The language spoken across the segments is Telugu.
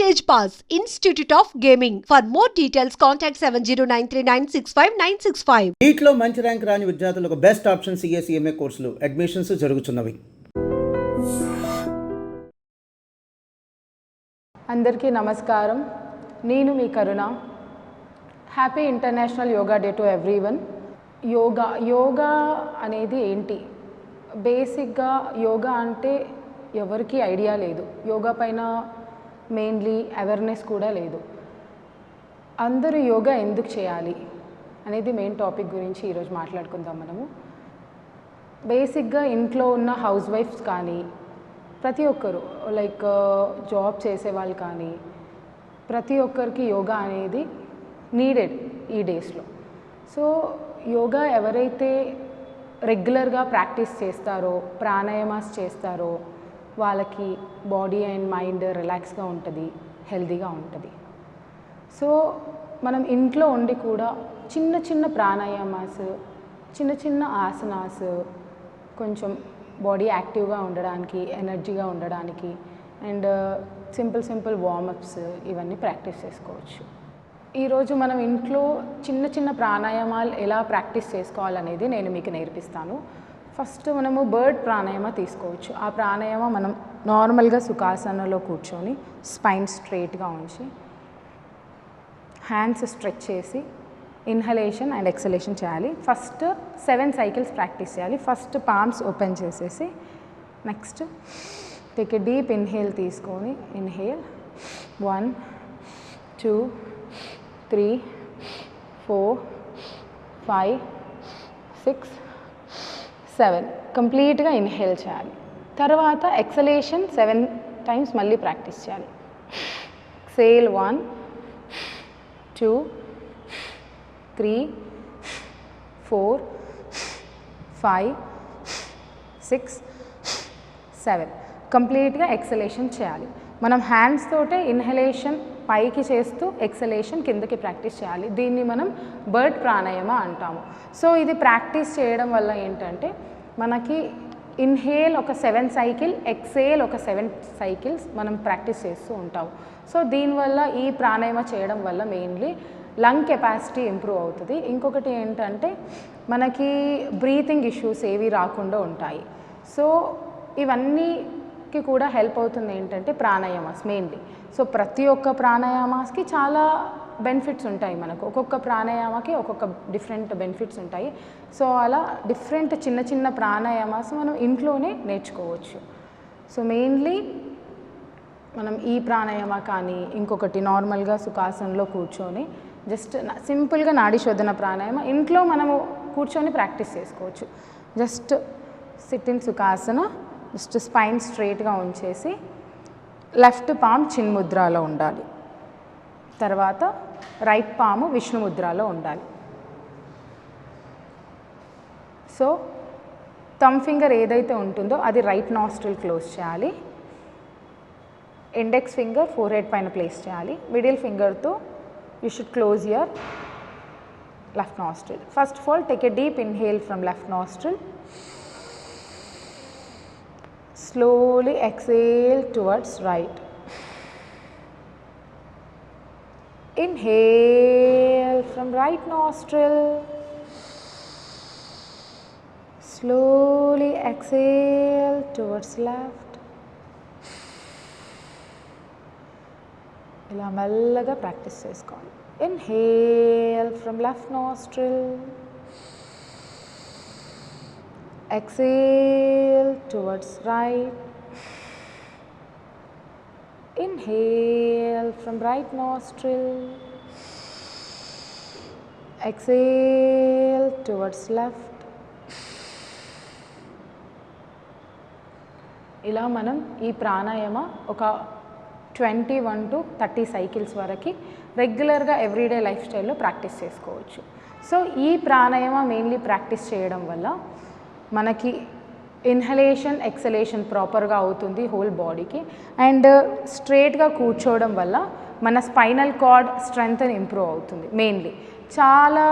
Stage Pass, Institute of Gaming. For more details, contact 709396596. నీట్లో మంచి ర్యాంక్ రాని విద్యార్థులకు బెస్ట్ ఆప్షన్ CA కోర్సులు అడ్మిషన్స్ జరుగుతున్నవి. అందరికీ నమస్కారం. నేను మీ Karuna. Happy international yoga day to everyone. Yoga అనేది ఏంటి? బేసిక్గా యోగా అంటే ఎవరికి ఐడియా లేదు. యోగా పైన మెయిన్లీ అవేర్నెస్ కూడా లేదు. అందరూ యోగా ఎందుకు చేయాలి అనేది మెయిన్ టాపిక్ గురించి ఈరోజు మాట్లాడుకుందాం మనము. బేసిక్గా ఇంట్లో ఉన్న హౌస్ వైఫ్స్ కానీ ప్రతి ఒక్కరు లైక్ జాబ్ చేసేవాళ్ళు కానీ ప్రతి ఒక్కరికి యోగా అనేది నీడెడ్ ఈ డేస్లో. సో యోగా ఎవరైతే రెగ్యులర్గా ప్రాక్టీస్ చేస్తారో, ప్రాణాయామాస్ చేస్తారో వాళ్ళకి బాడీ అండ్ మైండ్ రిలాక్స్గా ఉంటుంది, హెల్తీగా ఉంటుంది. సో మనం ఇంట్లో ఉండి కూడా చిన్న చిన్న ప్రాణాయామాస్, చిన్న చిన్న ఆసనాస్, కొంచెం బాడీ యాక్టివ్గా ఉండడానికి, ఎనర్జీగా ఉండడానికి అండ్ సింపుల్ వార్మప్స్ ఇవన్నీ ప్రాక్టీస్ చేసుకోవచ్చు. ఈరోజు మనం ఇంట్లో చిన్న చిన్న ప్రాణాయామాలు ఎలా ప్రాక్టీస్ చేసుకోవాలనేది నేను మీకు నేర్పిస్తాను. ఫస్ట్ మనము బర్డ్ ప్రాణాయామ తీసుకోవచ్చు. ఆ ప్రాణాయామ మనం నార్మల్గా సుఖాసనంలో కూర్చొని స్పైన్ స్ట్రైట్గా ఉంచి హ్యాండ్స్ స్ట్రెచ్ చేసి ఇన్హలేషన్ అండ్ ఎక్సలేషన్ చేయాలి. ఫస్ట్ 7 సైకిల్స్ ప్రాక్టీస్ చేయాలి. ఫస్ట్ పామ్స్ ఓపెన్ చేసేసి next take a deep inhale తీసుకొని ఇన్హేల్ 1 2 3 4 5 6 7 కంప్లీట్గా ఇన్హేల్ చేయాలి. తర్వాత ఎక్సలేషన్ 7 టైమ్స్ మళ్ళీ ప్రాక్టీస్ చేయాలి. ఎక్సేల్ 1 2 3 4 5 6 7 కంప్లీట్గా ఎక్సలేషన్ చేయాలి. మనం హ్యాండ్స్ తోటే ఇన్హలేషన్ పైకి చేస్తూ ఎక్సలేషన్ కిందకి ప్రాక్టీస్ చేయాలి. దీన్ని మనం బర్డ్ ప్రాణాయామ అంటాము. సో ఇది ప్రాక్టీస్ చేయడం వల్ల ఏంటంటే మనకి ఇన్హేల్ ఒక 7 సైకిల్, ఎక్సేల్ ఒక 7 సైకిల్స్ మనం ప్రాక్టీస్ చేస్తూ ఉంటాము. సో దీనివల్ల ఈ ప్రాణాయామ చేయడం వల్ల మెయిన్లీ లంగ్ కెపాసిటీ ఇంప్రూవ్ అవుతుంది. ఇంకొకటి ఏంటంటే మనకి బ్రీతింగ్ ఇష్యూస్ ఏవి రాకుండా ఉంటాయి. సో ఇవన్నీకి కూడా హెల్ప్ అవుతుంది ఏంటంటే ప్రాణాయామాస్ మెయిన్లీ. సో ప్రతి ఒక్క ప్రాణాయామాస్కి చాలా బెనిఫిట్స్ ఉంటాయి. మనకు ఒక్కొక్క ప్రాణాయామకి ఒక్కొక్క డిఫరెంట్ బెనిఫిట్స్ ఉంటాయి. సో అలా డిఫరెంట్ చిన్న చిన్న ప్రాణాయామాస్ మనం ఇంట్లోనే నేర్చుకోవచ్చు. సో మెయిన్లీ మనం ఈ ప్రాణాయామ కానీ ఇంకొకటి నార్మల్గా సుఖాసనంలో కూర్చొని జస్ట్ సింపుల్గా నాడీ శోధన ప్రాణాయామ ఇంట్లో మనము కూర్చొని ప్రాక్టీస్ చేసుకోవచ్చు. Just sit in sukhasana, just spine స్ట్రైట్గా ఉంచేసి లెఫ్ట్ పామ్ చిన్ముద్రలో ఉండాలి. తర్వాత రైట్ పాము విష్ణు ముద్రలో ఉండాలి. సో థమ్ ఫింగర్ ఏదైతే ఉంటుందో అది రైట్ నాస్ట్రిల్ క్లోజ్ చేయాలి. ఇండెక్స్ ఫింగర్ ఫోర్హెడ్ పైన ప్లేస్ చేయాలి. మిడిల్ ఫింగర్తో you should close your left nostril. First of all take a deep inhale from left nostril. Slowly exhale towards right. Inhale from right nostril. Slowly exhale towards left. ఇలా మెల్లగా ప్రాక్టీస్ చేసుకోవాలి. Inhale from left nostril. Exhale towards right. Inhale from right nostril. Exhale towards left. ఇలా మనం ఈ ప్రాణాయామ ఒక 21 to 30 సైకిల్స్ వరకు రెగ్యులర్గా ఎవ్రీడే లైఫ్ స్టైల్లో ప్రాక్టీస్ చేసుకోవచ్చు. సో ఈ ప్రాణాయామ మెయిన్లీ ప్రాక్టీస్ చేయడం వల్ల మనకి ఇన్హలేషన్ ఎక్సలేషన్ ప్రాపర్గా అవుతుంది హోల్ బాడీకి. అండ్ స్ట్రైట్గా కూర్చోవడం వల్ల మన స్పైనల్ కార్డ్ స్ట్రెంగ్త్ ఇంప్రూవ్ అవుతుంది. మెయిన్లీ చాలా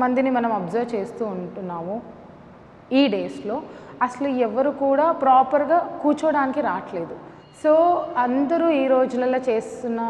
మందిని మనం అబ్జర్వ్ చేస్తూ ఉంటున్నాము ఈ డేస్లో. అసలు ఎవరు కూడా ప్రాపర్గా కూర్చోడానికి రావట్లేదు. సో అందరూ ఈ రోజులలో చేస్తున్న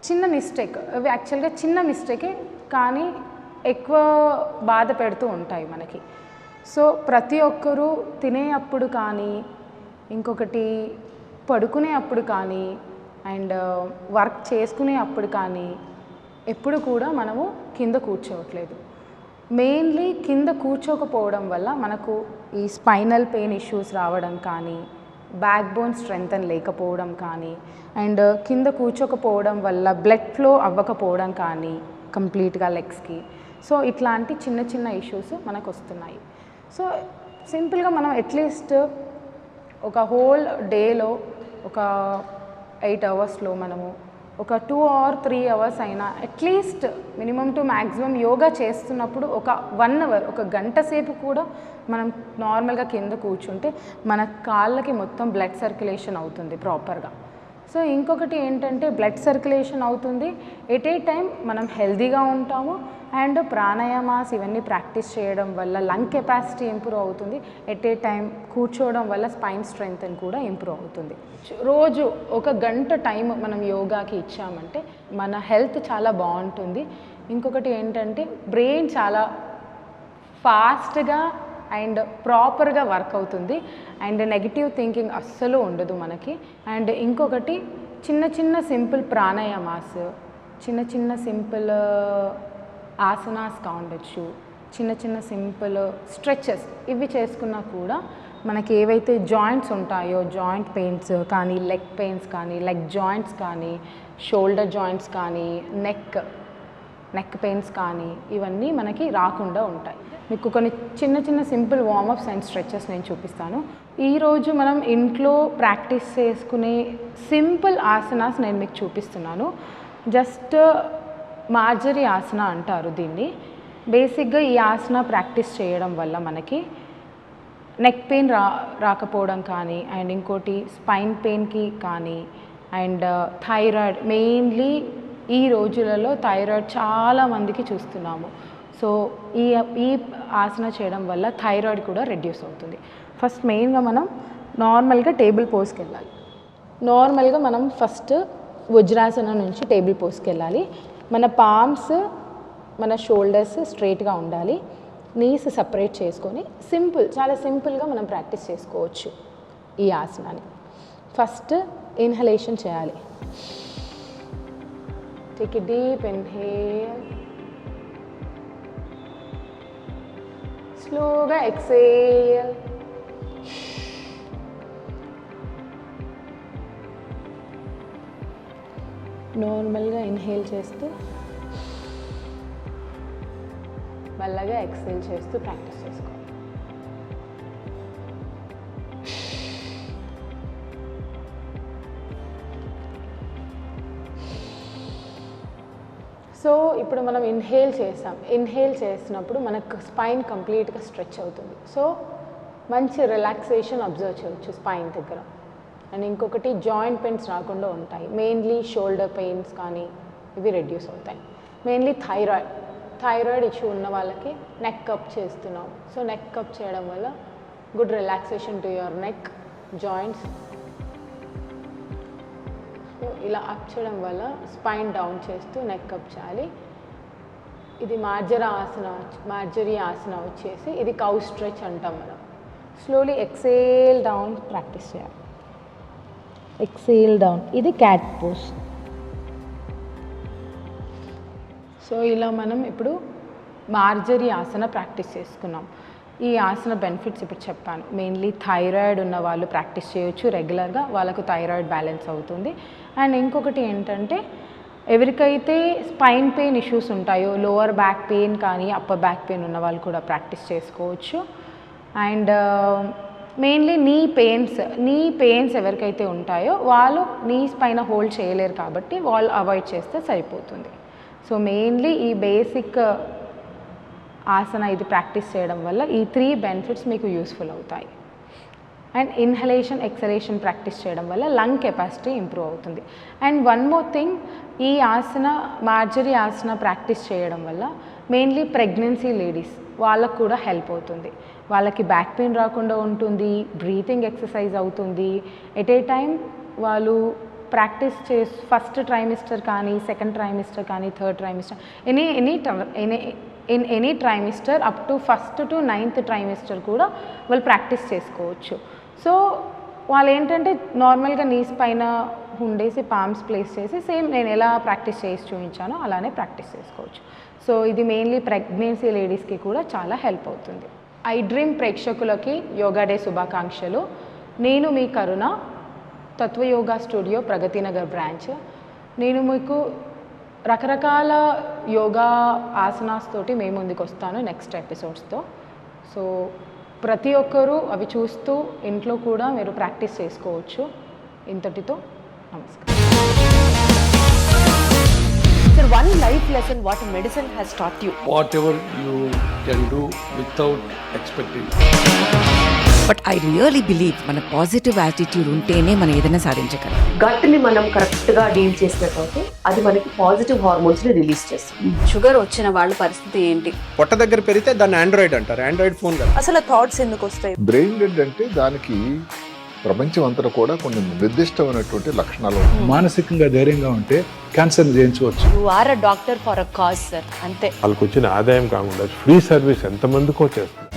చిన్న మిస్టేక్, అవి యాక్చువల్గా చిన్న మిస్టేకే కానీ ఎక్కువ బాధ పెడుతూ ఉంటాయి మనకి. సో ప్రతి ఒక్కరూ తినే అప్పుడు కానీ, ఇంకొకటి పడుకునే అప్పుడు కానీ, అండ్ వర్క్ చేసుకునే అప్పుడు కానీ ఎప్పుడు కూడా మనము కింద కూర్చోవట్లేదు. మెయిన్లీ కింద కూర్చోకపోవడం వల్ల మనకు ఈ స్పైనల్ పెయిన్ ఇష్యూస్ రావడం కానీ, బ్యాక్ బోన్ స్ట్రెంగ్తన్ లేకపోవడం కానీ, అండ్ కింద కూర్చోకపోవడం వల్ల బ్లడ్ ఫ్లో అవ్వకపోవడం కానీ కంప్లీట్గా లెగ్స్కి. సో ఇట్లాంటి చిన్న చిన్న ఇష్యూస్ మనకు వస్తున్నాయి. సో సింపుల్గా మనం అట్లీస్ట్ ఒక హోల్ డేలో ఒక 8 అవర్స్లో మనము ఒక 2 or 3 అవర్స్ అయినా at least minimum to maximum yoga చేస్తున్నప్పుడు ఒక 1 అవర్, ఒక గంట సేపు కూడా మనం నార్మల్గా కింద కూర్చుంటే మన కాళ్ళకి మొత్తం బ్లడ్ సర్క్యులేషన్ అవుతుంది ప్రాపర్గా. సో ఇంకొకటి ఏంటంటే బ్లడ్ సర్క్యులేషన్ అవుతుంది, ఎట్ ఏ టైం మనం హెల్తీగా ఉంటాము. అండ్ ప్రాణాయామాస్ ఇవన్నీ ప్రాక్టీస్ చేయడం వల్ల లంగ్ కెపాసిటీ ఇంప్రూవ్ అవుతుంది. ఎట్ ఏ టైం కూర్చోవడం వల్ల స్పైన్ స్ట్రెంగ్త్ కూడా ఇంప్రూవ్ అవుతుంది. రోజు ఒక గంట టైం మనం యోగాకి ఇచ్చామంటే మన హెల్త్ చాలా బాగుంటుంది. ఇంకొకటి ఏంటంటే బ్రెయిన్ చాలా ఫాస్ట్గా అండ్ ప్రాపర్గా వర్క్ అవుతుంది. అండ్ నెగిటివ్ థింకింగ్ అస్సలు ఉండదు మనకి. అండ్ ఇంకొకటి చిన్న చిన్న సింపుల్ ప్రాణాయామాస్, చిన్న చిన్న సింపుల్ ఆసనాస్ కావచ్చు, చిన్న చిన్న సింపుల్ స్ట్రెచెస్ ఇవి చేసుకున్నా కూడా మనకి ఏవైతే జాయింట్స్ ఉంటాయో, జాయింట్ పెయిన్స్ కానీ, లెగ్ పెయిన్స్ కానీ, లెగ్ జాయింట్స్ కానీ, షోల్డర్ జాయింట్స్ కానీ, నెక్ పెయిన్స్ కానీ ఇవన్నీ మనకి రాకుండా ఉంటాయి. మీకు కొన్ని చిన్న చిన్న సింపుల్ వార్మప్స్ అండ్ స్ట్రెచెస్ నేను చూపిస్తాను. ఈరోజు మనం ఇంట్లో ప్రాక్టీస్ చేసుకునే సింపుల్ ఆసనాస్ నేను మీకు చూపిస్తున్నాను. జస్ట్ మార్జరీ ఆసన అంటారు దీన్ని. బేసిక్గా ఈ ఆసన ప్రాక్టీస్ చేయడం వల్ల మనకి నెక్ పెయిన్ రాకపోవడం కానీ, అండ్ ఇంకోటి స్పైన్ పెయిన్కి కానీ, అండ్ థైరాయిడ్, మెయిన్లీ ఈ రోజులలో థైరాయిడ్ చాలామందికి చూస్తున్నాము. సో ఈ ఆసన చేయడం వల్ల థైరాయిడ్ కూడా రెడ్యూస్ అవుతుంది. ఫస్ట్ మెయిన్గా మనం నార్మల్గా టేబుల్ పోస్కి వెళ్ళాలి. నార్మల్గా మనం ఫస్ట్ వజ్రాసన నుంచి టేబుల్ పోస్కి వెళ్ళాలి. మన పామ్స్, మన షోల్డర్స్ స్ట్రైట్గా ఉండాలి. నీస్ సపరేట్ చేసుకొని చాలా సింపుల్గా మనం ప్రాక్టీస్ చేసుకోవచ్చు ఈ ఆసనాన్ని. ఫస్ట్ ఇన్హలేషన్ చేయాలి. టేక్ ఎ డీప్ ఇన్హేల్, స్లోగా ఎక్సేల్. నార్మల్గా ఇన్హేల్ చేస్తూ మెల్లగా ఎక్సేల్ చేస్తూ ప్రాక్టీస్ చేసుకోవాలి. సో ఇప్పుడు మనం ఇన్హేల్ చేసాం. ఇన్హేల్ చేసినప్పుడు మనకు స్పైన్ కంప్లీట్గా స్ట్రెచ్ అవుతుంది. సో మంచి రిలాక్సేషన్ అబ్జర్వ్ చేయొచ్చు స్పైన్ దగ్గర. అండ్ ఇంకొకటి జాయింట్ పెయిన్స్ రాకుండా ఉంటాయి. మెయిన్లీ షోల్డర్ పెయిన్స్ కానీ ఇవి రెడ్యూస్ అవుతాయి. మెయిన్లీ థైరాయిడ్ ఇష్యూ ఉన్న వాళ్ళకి నెక్ అప్ చేస్తున్నాం. సో నెక్ అప్ చేయడం వల్ల good relaxation to your neck joints. So ఇలా అప్ చేయడం వల్ల స్పైన్ డౌన్ చేస్తూ నెక్ అప్ చేయాలి. ఇది మార్జరీ ఆసన వచ్చేసి ఇది కౌ స్ట్రెచ్ అంటాం మనం. స్లోలీ ఎక్సేల్ డౌన్ ప్రాక్టీస్ చేయాలి. ఎక్సేల్ డౌన్, ఇది క్యాట్ పోజ్. సో ఇలా మనం ఇప్పుడు మార్జరీ ఆసన ప్రాక్టీస్ చేసుకున్నాం. ఈ ఆసన బెనిఫిట్స్ ఇప్పుడు చెప్పాను. మెయిన్లీ థైరాయిడ్ ఉన్న వాళ్ళు ప్రాక్టీస్ చేయొచ్చు రెగ్యులర్గా, వాళ్ళకు థైరాయిడ్ బ్యాలెన్స్ అవుతుంది. అండ్ ఇంకొకటి ఏంటంటే ఎవరికైతే స్పైన్ పెయిన్ ఇష్యూస్ ఉంటాయో, లోవర్ బ్యాక్ పెయిన్ కానీ అప్పర్ బ్యాక్ పెయిన్ ఉన్న వాళ్ళు కూడా ప్రాక్టీస్ చేసుకోవచ్చు. అండ్ మెయిన్లీ నీ పెయిన్స్ ఎవరికైతే ఉంటాయో వాళ్ళు నీస్ పైన హోల్డ్ చేయలేరు కాబట్టి వాళ్ళు అవాయిడ్ చేస్తే సరిపోతుంది. సో మెయిన్లీ ఈ బేసిక్ ఆసన ఇది ప్రాక్టీస్ చేయడం వల్ల ఈ 3 బెనిఫిట్స్ మీకు యూస్ఫుల్ అవుతాయి. అండ్ ఇన్హలేషన్, ఎక్సలేషన్ ప్రాక్టీస్ చేయడం వల్ల లంగ్ కెపాసిటీ ఇంప్రూవ్ అవుతుంది. అండ్ వన్ మోర్ థింగ్, ఈ ఆసన మార్జరీ ఆసన ప్రాక్టీస్ చేయడం వల్ల మెయిన్లీ ప్రెగ్నెన్సీ లేడీస్ వాళ్ళకు కూడా హెల్ప్ అవుతుంది. వాళ్ళకి బ్యాక్ పెయిన్ రాకుండా ఉంటుంది, బ్రీతింగ్ ఎక్సర్సైజ్ అవుతుంది, ఎట్ ఏ టైం వాళ్ళు ప్రాక్టీస్ ఫస్ట్ ట్రైమిస్టర్ కానీ సెకండ్ ట్రైమిస్టర్ కానీ third trimester any trimester up to first to 9th trimester కూడా వాళ్ళు ప్రాక్టీస్ చేసుకోవచ్చు. సో వాళ్ళు ఏంటంటే నార్మల్గా నీస్ పైన ఉండేసి పామ్స్ ప్లేస్ చేసి సేమ్ నేను ఎలా ప్రాక్టీస్ చేసి చూపించానో అలానే ప్రాక్టీస్ చేసుకోవచ్చు. సో ఇది మెయిన్లీ ప్రెగ్నెన్సీ లేడీస్కి కూడా చాలా హెల్ప్ అవుతుంది. ఐ డ్రీమ్ ప్రేక్షకులకి యోగా డే శుభాకాంక్షలు. నేను మీ కరుణ, తత్వయోగా స్టూడియో ప్రగతినగర్ బ్రాంచ్. నేను మీకు రకరకాల యోగా ఆసనాస్ తోటి మేము ముందుకు వస్తాను నెక్స్ట్ ఎపిసోడ్స్తో. సో ప్రతి ఒక్కరూ అవి చూస్తూ ఇంట్లో కూడా మీరు ప్రాక్టీస్ చేసుకోవచ్చు. ఇంతటితో నమస్కారం. Sir, one life lesson what medicine has taught you. Whatever you can do without expecting. But I really believe మన పాజిటివ్ యాటిట్యూడ్ ఉంటేనే మనం ఏదైనా సాధించగలం. గట్ని మనం కరెక్ట్గా డీల్ చేసినట్లయితే అది మనకి పాజిటివ్ హార్మోన్స్ని రిలీజ్ చేస్తుంది. షుగర్ వచ్చిన వాళ్ళ పరిస్థితి ఏంటి? పొట్ట దగ్గర పెరిగితే దాన్ని ఆండ్రాయిడ్ అంటారు, ఆండ్రాయిడ్ ఫోన్ కదా. అసలు థాట్స్ ఎందుకు వస్తాయి? బ్రెయిన్ డెడ్ అంటే దానికి ప్రపంచం అంతా కూడా కొన్ని నిర్దిష్టమైనటువంటి లక్షణాలు ఉంటాయి. మానసికంగా ధైర్యంగా ఉంటే క్యాన్సర్ జయించవచ్చు. You are a doctor for a cause sir, అంతే. వాళ్ళకి వచ్చిన ఆదాయం కాకుండా ఫ్రీ సర్వీస్ ఎంతమందికో చేస్తుంది.